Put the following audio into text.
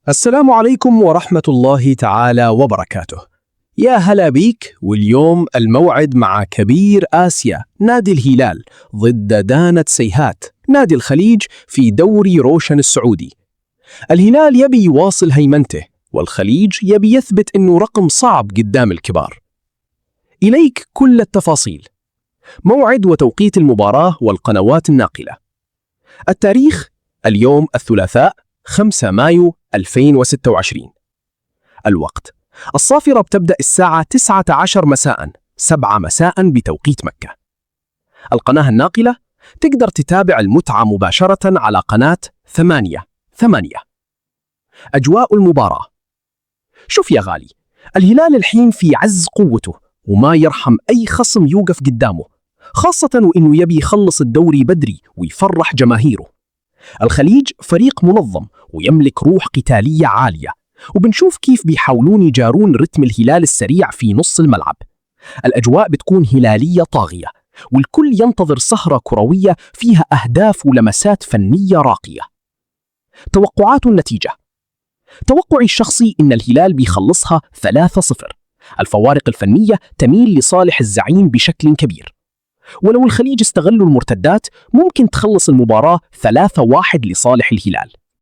السلام عليكم ورحمة الله تعالى وبركاته. يا هلا بيك، واليوم الموعد مع كبير آسيا نادي الهلال ضد دانة سيهات نادي الخليج في دوري روشن السعودي. الهلال يبي يواصل هيمنته، والخليج يبي يثبت إنه رقم صعب قدام الكبار. إليك كل التفاصيل: موعد وتوقيت المباراة والقنوات الناقلة. التاريخ: اليوم الثلاثاء 5 مايو 2026. الوقت: الصافرة بتبدأ الساعة 19 مساء 7 مساء بتوقيت مكة. القناة الناقلة: تقدر تتابع المتعة مباشرة على قناة 8. أجواء المباراة: شوف يا غالي، الهلال الحين في عز قوته وما يرحم أي خصم يوقف قدامه، خاصة وإنه يبي يخلص الدوري بدري ويفرح جماهيره. الخليج فريق منظم ويملك روح قتالية عالية، وبنشوف كيف بيحاولون يجارون رتم الهلال السريع في نص الملعب. الأجواء بتكون هلالية طاغية، والكل ينتظر سهرة كروية فيها أهداف ولمسات فنية راقية. توقعات النتيجة: توقعي الشخصي إن الهلال بيخلصها 3-0. الفوارق الفنية تميل لصالح الزعيم بشكل كبير، ولو الخليج استغلوا المرتدات ممكن تخلص المباراة 3-1 لصالح الهلال.